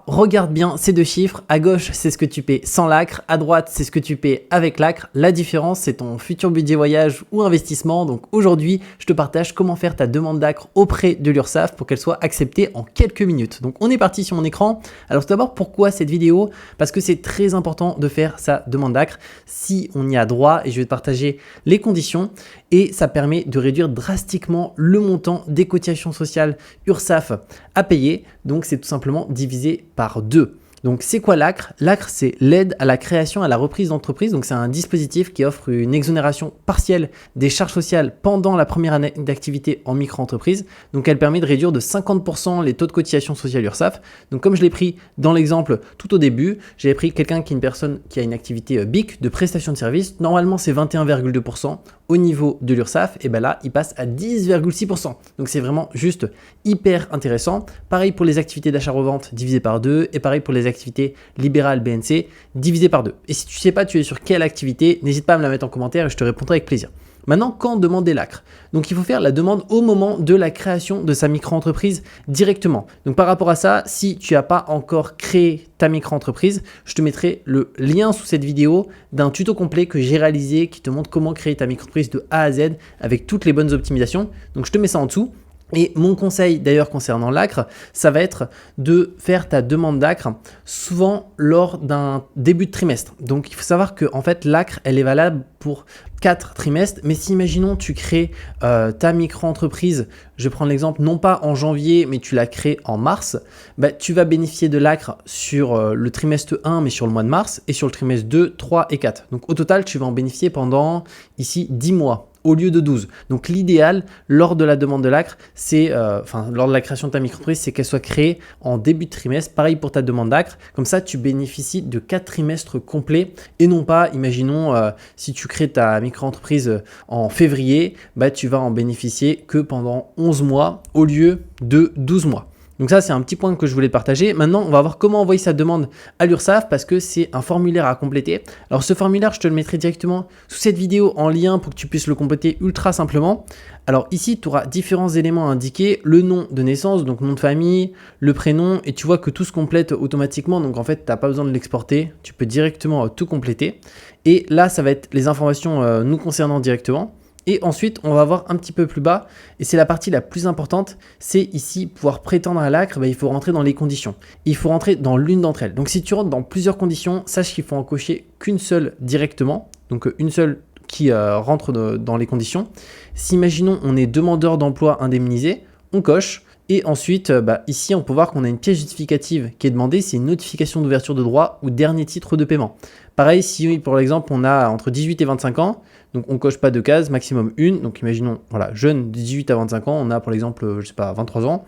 regarde bien ces deux chiffres. À gauche, c'est ce que tu paies sans l'ACRE. À droite, c'est ce que tu paies avec l'ACRE. La différence, c'est ton futur budget voyage ou investissement. Donc aujourd'hui, je te partage comment faire ta demande d'ACRE auprès de l'URSSAF pour qu'elle soit acceptée en quelques minutes. Donc on est parti sur mon écran. Alors tout d'abord, pourquoi cette vidéo? Parce que c'est très important de faire sa demande d'ACRE si on y a droit, et je vais te partager les conditions. Et ça permet de réduire drastiquement le montant des cotisations sociales URSSAF à payer. Donc c'est tout simplement divisé par 2. Donc c'est quoi l'ACRE? L'ACRE, c'est l'aide à la création et à la reprise d'entreprise. Donc c'est un dispositif qui offre une exonération partielle des charges sociales pendant la première année d'activité en micro-entreprise. Donc elle permet de réduire de 50% les taux de cotisation sociale URSSAF. Donc comme je l'ai pris dans l'exemple tout au début, j'avais pris quelqu'un qui est une personne qui a une activité BIC de prestation de service. Normalement c'est 21,2%. Au niveau de l'URSSAF, et ben là, il passe à 10,6%. Donc c'est vraiment juste hyper intéressant. Pareil pour les activités d'achat-revente divisé par 2 et pareil pour les activités libérales BNC divisé par 2. Et si tu ne sais pas tu es sur quelle activité, n'hésite pas à me la mettre en commentaire et je te répondrai avec plaisir. Maintenant, quand demander l'ACRE? Donc il faut faire la demande au moment de la création de sa micro-entreprise directement. Donc par rapport à ça, si tu n'as pas encore créé ta micro-entreprise, je te mettrai le lien sous cette vidéo d'un tuto complet que j'ai réalisé qui te montre comment créer ta micro-entreprise de A à Z avec toutes les bonnes optimisations. Donc je te mets ça en dessous. Et mon conseil d'ailleurs concernant l'ACRE, ça va être de faire ta demande d'ACRE souvent lors d'un début de trimestre. Donc il faut savoir que en fait l'ACRE elle est valable pour 4 trimestres, mais si imaginons tu crées ta micro-entreprise, je vais prendre l'exemple non pas en janvier mais tu la crées en mars, bah, tu vas bénéficier de l'ACRE sur le trimestre 1 mais sur le mois de mars et sur le trimestre 2, 3 et 4. Donc au total tu vas en bénéficier pendant ici 10 mois. Au lieu de 12. Donc l'idéal lors de la demande de l'ACRE, c'est, lors de la création de ta micro-entreprise, c'est qu'elle soit créée en début de trimestre. Pareil pour ta demande d'ACRE. Comme ça, tu bénéficies de 4 trimestres complets et non pas, imaginons, si tu crées ta micro-entreprise en février, bah, tu vas en bénéficier que pendant 11 mois au lieu de 12 mois. Donc ça, c'est un petit point que je voulais partager. Maintenant, on va voir comment envoyer sa demande à l'URSSAF parce que c'est un formulaire à compléter. Alors ce formulaire, je te le mettrai directement sous cette vidéo en lien pour que tu puisses le compléter ultra simplement. Alors ici, tu auras différents éléments à indiquer. Le nom de naissance, donc nom de famille, le prénom, et tu vois que tout se complète automatiquement. Donc en fait, tu n'as pas besoin de l'exporter. Tu peux directement tout compléter. Et là, ça va être les informations nous concernant directement. Et ensuite, on va voir un petit peu plus bas, et c'est la partie la plus importante, c'est ici pouvoir prétendre à l'ACRE, il faut rentrer dans les conditions. Il faut rentrer dans l'une d'entre elles. Donc si tu rentres dans plusieurs conditions, sache qu'il faut en cocher qu'une seule directement, donc une seule qui rentre dans les conditions. Si imaginons on est demandeur d'emploi indemnisé, on coche. Et ensuite, ici, on peut voir qu'on a une pièce justificative qui est demandée, c'est une notification d'ouverture de droit ou dernier titre de paiement. Pareil, si pour l'exemple, on a entre 18 et 25 ans, donc on ne coche pas 2 cases, maximum une. Donc imaginons, voilà, jeune de 18 à 25 ans, on a pour l'exemple, je sais pas, 23 ans.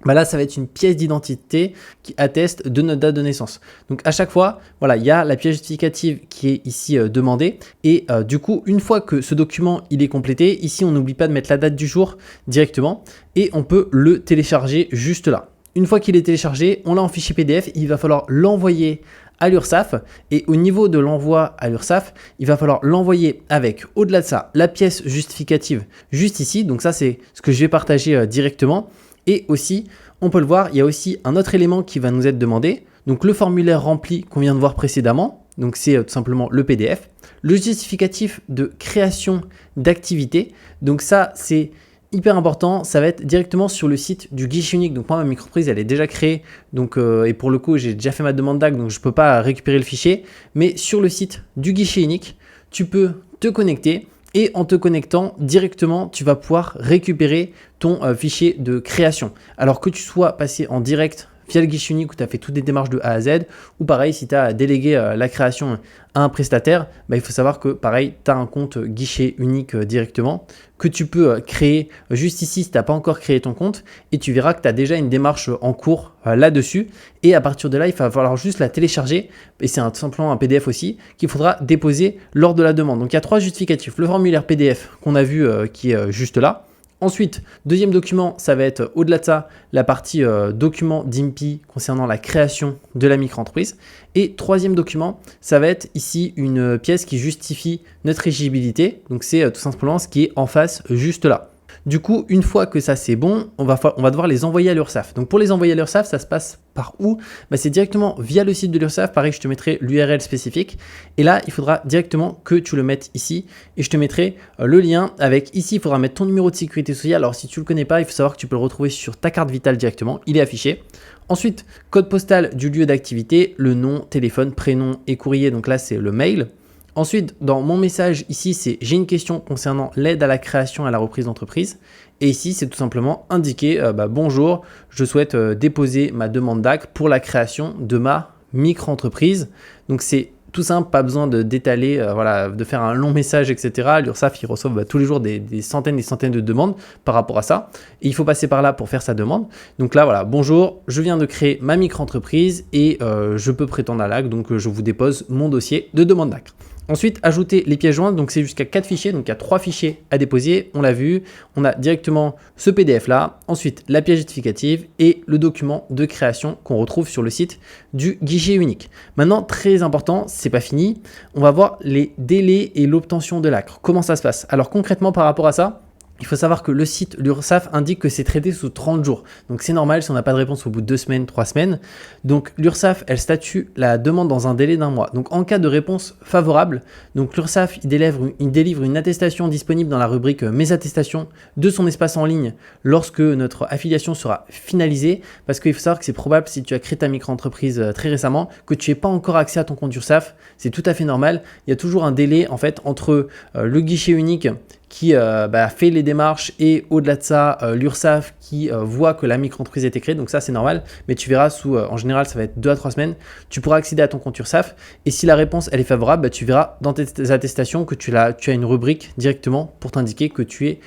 Là, ça va être une pièce d'identité qui atteste de notre date de naissance. Donc à chaque fois, voilà, il y a la pièce justificative qui est ici demandée. Et du coup, une fois que ce document il est complété, ici on n'oublie pas de mettre la date du jour directement et on peut le télécharger juste là. Une fois qu'il est téléchargé, on l'a en fichier PDF, il va falloir l'envoyer à l'URSSAF et au niveau de l'envoi à l'URSSAF, il va falloir l'envoyer avec, au-delà de ça, la pièce justificative juste ici. Donc ça, c'est ce que je vais partager directement. Et aussi, on peut le voir, il y a aussi un autre élément qui va nous être demandé. Donc le formulaire rempli qu'on vient de voir précédemment, donc c'est tout simplement le PDF. Le justificatif de création d'activité, donc ça c'est hyper important, ça va être directement sur le site du guichet unique. Donc moi ma micro-entreprise elle est déjà créée, donc, et pour le coup j'ai déjà fait ma demande d'ACRE, donc je ne peux pas récupérer le fichier. Mais sur le site du guichet unique, tu peux te connecter. Et en te connectant directement, tu vas pouvoir récupérer ton fichier de création. Alors que tu sois passé en direct via le guichet unique où tu as fait toutes les démarches de A à Z, ou pareil, si tu as délégué la création à un prestataire, il faut savoir que pareil, tu as un compte guichet unique directement que tu peux créer juste ici si tu n'as pas encore créé ton compte et tu verras que tu as déjà une démarche en cours là-dessus. Et à partir de là, il va falloir juste la télécharger et c'est tout simplement un PDF aussi qu'il faudra déposer lors de la demande. Donc il y a 3 justificatifs. Le formulaire PDF qu'on a vu qui est juste là. Ensuite, deuxième document, ça va être au-delà de ça, la partie document d'INPI concernant la création de la micro-entreprise. Et troisième document, ça va être ici une pièce qui justifie notre éligibilité. Donc c'est tout simplement ce qui est en face juste là. Du coup, une fois que ça c'est bon, on va devoir les envoyer à l'URSSAF. Donc pour les envoyer à l'URSSAF, ça se passe par où? C'est directement via le site de l'URSSAF. Pareil, je te mettrai l'URL spécifique. Et là, il faudra directement que tu le mettes ici. Et je te mettrai le lien avec ici, il faudra mettre ton numéro de sécurité sociale. Alors si tu ne le connais pas, il faut savoir que tu peux le retrouver sur ta carte vitale directement. Il est affiché. Ensuite, code postal du lieu d'activité, le nom, téléphone, prénom et courrier. Donc là, c'est le mail. Ensuite, dans mon message ici, c'est « J'ai une question concernant l'aide à la création et à la reprise d'entreprise ». Et ici, c'est tout simplement indiquer bonjour, je souhaite déposer ma demande d'AC pour la création de ma micro-entreprise ». Donc, c'est tout simple, pas besoin de d'étaler, de faire un long message, etc. L'URSSAF, ils reçoivent tous les jours des centaines et des centaines de demandes par rapport à ça. Et il faut passer par là pour faire sa demande. Donc là, voilà, bonjour, je viens de créer ma micro-entreprise et je peux prétendre à l'AC. Donc, je vous dépose mon dossier de demande d'AC. Ensuite, ajouter les pièces jointes, donc c'est jusqu'à 4 fichiers, donc il y a 3 fichiers à déposer, on l'a vu, on a directement ce PDF là, ensuite la pièce justificative et le document de création qu'on retrouve sur le site du guichet unique. Maintenant, très important, c'est pas fini, on va voir les délais et l'obtention de l'ACRE. Comment ça se passe? Alors concrètement par rapport à ça, il faut savoir que le site l'URSSAF indique que c'est traité sous 30 jours. Donc c'est normal si on n'a pas de réponse au bout de 2 semaines, 3 semaines. Donc l'URSSAF, elle statue la demande dans un délai d'1 mois. Donc en cas de réponse favorable, donc l'URSSAF, il délivre une attestation disponible dans la rubrique Mes attestations de son espace en ligne lorsque notre affiliation sera finalisée. Parce qu'il faut savoir que c'est probable, si tu as créé ta micro-entreprise très récemment, que tu n'aies pas encore accès à ton compte URSSAF. C'est tout à fait normal. Il y a toujours un délai en fait entre le guichet unique qui fait les démarches et au-delà de ça, l'URSSAF qui voit que la micro-entreprise a été créée. Donc ça, c'est normal. Mais tu verras, en général, ça va être 2 à 3 semaines. Tu pourras accéder à ton compte URSSAF. Et si la réponse, elle est favorable, tu verras dans tes attestations que tu as une rubrique directement pour t'indiquer que tu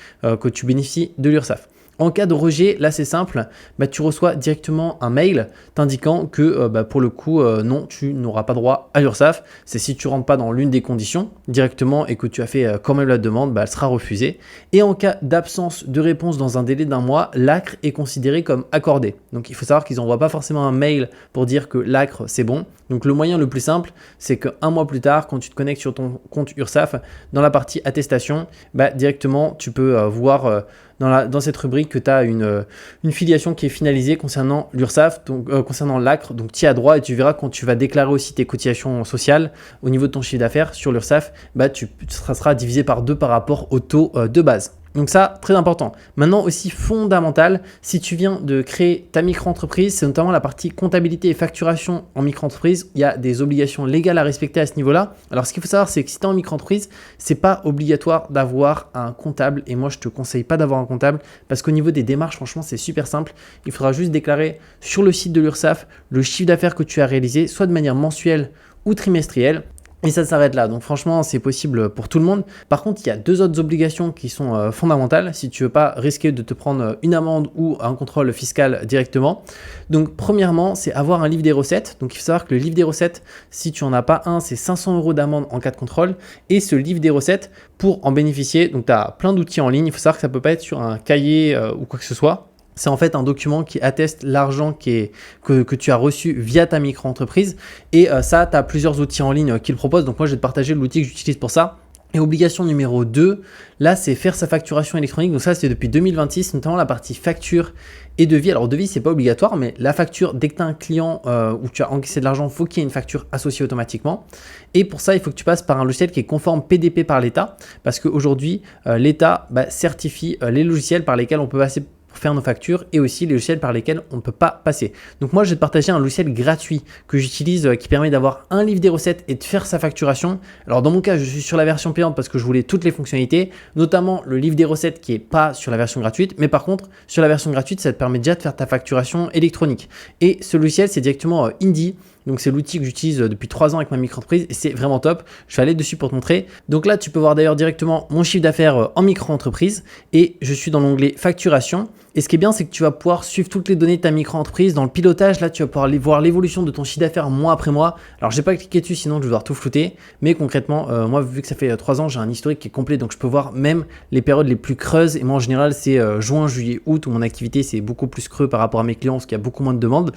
bénéficies de l'URSSAF. En cas de rejet, là c'est simple, tu reçois directement un mail t'indiquant que pour le coup, non, tu n'auras pas droit à l'URSSAF. C'est si tu ne rentres pas dans l'une des conditions directement et que tu as fait quand même la demande, elle sera refusée. Et en cas d'absence de réponse dans un délai d'1 mois, l'ACRE est considéré comme accordé. Donc il faut savoir qu'ils n'envoient pas forcément un mail pour dire que l'ACRE c'est bon. Donc le moyen le plus simple, c'est qu'un mois plus tard, quand tu te connectes sur ton compte URSSAF, dans la partie attestation, directement tu peux voir dans cette rubrique que tu as une filiation qui est finalisée concernant l'URSSAF, donc concernant l'ACRE, donc tu y as droit et tu verras quand tu vas déclarer aussi tes cotisations sociales au niveau de ton chiffre d'affaires sur l'URSSAF, tu seras divisé par 2 par rapport au taux de base. Donc ça, très important. Maintenant aussi fondamental, si tu viens de créer ta micro-entreprise, c'est notamment la partie comptabilité et facturation en micro-entreprise. Il y a des obligations légales à respecter à ce niveau-là. Alors ce qu'il faut savoir, c'est que si tu es en micro-entreprise, c'est pas obligatoire d'avoir un comptable. Et moi, je te conseille pas d'avoir un comptable parce qu'au niveau des démarches, franchement, c'est super simple. Il faudra juste déclarer sur le site de l'URSSAF le chiffre d'affaires que tu as réalisé, soit de manière mensuelle ou trimestrielle. Et ça s'arrête là. Donc franchement, c'est possible pour tout le monde. Par contre, il y a 2 autres obligations qui sont fondamentales si tu veux pas risquer de te prendre une amende ou un contrôle fiscal directement. Donc premièrement, c'est avoir un livre des recettes. Donc il faut savoir que le livre des recettes, si tu en as pas un, c'est 500 € d'amende en cas de contrôle. Et ce livre des recettes, pour en bénéficier, donc tu as plein d'outils en ligne. Il faut savoir que ça peut pas être sur un cahier ou quoi que ce soit. C'est en fait un document qui atteste l'argent que tu as reçu via ta micro-entreprise. Et ça, tu as plusieurs outils en ligne qui le proposent. Donc moi, je vais te partager l'outil que j'utilise pour ça. Et obligation numéro 2, là, c'est faire sa facturation électronique. Donc ça, c'est depuis 2026, notamment la partie facture et devis. Alors devis, c'est pas obligatoire, mais la facture, dès que tu as un client où tu as encaissé de l'argent, il faut qu'il y ait une facture associée automatiquement. Et pour ça, il faut que tu passes par un logiciel qui est conforme PDP par l'État. Parce qu'aujourd'hui, l'État certifie les logiciels par lesquels on peut passer pour faire nos factures et aussi les logiciels par lesquels on ne peut pas passer. Donc moi, je vais te partager un logiciel gratuit que j'utilise qui permet d'avoir un livre des recettes et de faire sa facturation. Alors dans mon cas, je suis sur la version payante parce que je voulais toutes les fonctionnalités, notamment le livre des recettes qui n'est pas sur la version gratuite. Mais par contre, sur la version gratuite, ça te permet déjà de faire ta facturation électronique. Et ce logiciel, c'est directement Indy. Donc c'est l'outil que j'utilise depuis 3 ans avec ma micro-entreprise et c'est vraiment top. Je vais aller dessus pour te montrer. Donc là, tu peux voir d'ailleurs directement mon chiffre d'affaires en micro-entreprise et je suis dans l'onglet facturation. Et ce qui est bien, c'est que tu vas pouvoir suivre toutes les données de ta micro-entreprise. Dans le pilotage, là, tu vas pouvoir voir l'évolution de ton chiffre d'affaires mois après mois. Alors, je n'ai pas cliqué dessus, sinon je vais devoir tout flouter. Mais concrètement, moi, vu que ça fait 3 ans, j'ai un historique qui est complet. Donc, je peux voir même les périodes les plus creuses. Et moi, en général, c'est juin, juillet, août où mon activité, c'est beaucoup plus creux par rapport à mes clients parce qu'il y a beaucoup moins de demandes.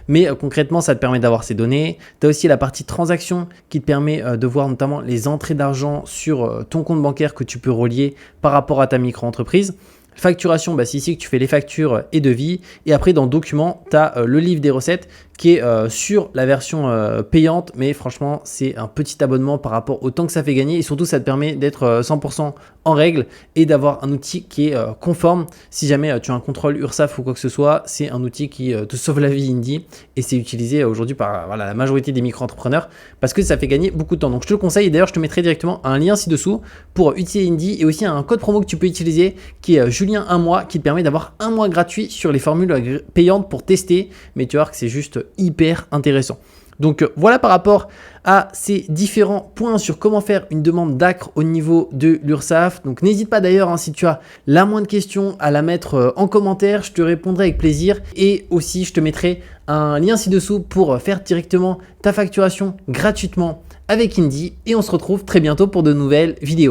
Mais concrètement, ça te permet d'avoir ces données. Tu as aussi la partie transaction qui te permet de voir notamment les entrées d'argent sur ton compte bancaire que tu peux relier par rapport à ta micro-entreprise. Facturation, bah, c'est ici que tu fais les factures et devis. Et après, dans documents, tu as le livre des recettes qui est sur la version payante. Mais franchement, c'est un petit abonnement par rapport au temps que ça fait gagner. Et surtout, ça te permet d'être 100% en règle et d'avoir un outil qui est conforme. Si jamais tu as un contrôle URSSAF ou quoi que ce soit, c'est un outil qui te sauve la vie Indy. Et c'est utilisé aujourd'hui par voilà, la majorité des micro-entrepreneurs parce que ça fait gagner beaucoup de temps. Donc, je te le conseille. Et d'ailleurs, je te mettrai directement un lien ci-dessous pour utiliser Indy et aussi un code promo que tu peux utiliser qui est Julien 1 mois qui te permet d'avoir 1 mois gratuit sur les formules payantes pour tester. Mais tu vas voir que c'est juste hyper intéressant. Donc voilà par rapport à ces différents points sur comment faire une demande d'ACRE au niveau de l'URSSAF. Donc n'hésite pas d'ailleurs si tu as la moindre question à la mettre en commentaire, je te répondrai avec plaisir et aussi je te mettrai un lien ci-dessous pour faire directement ta facturation gratuitement avec Indy et on se retrouve très bientôt pour de nouvelles vidéos.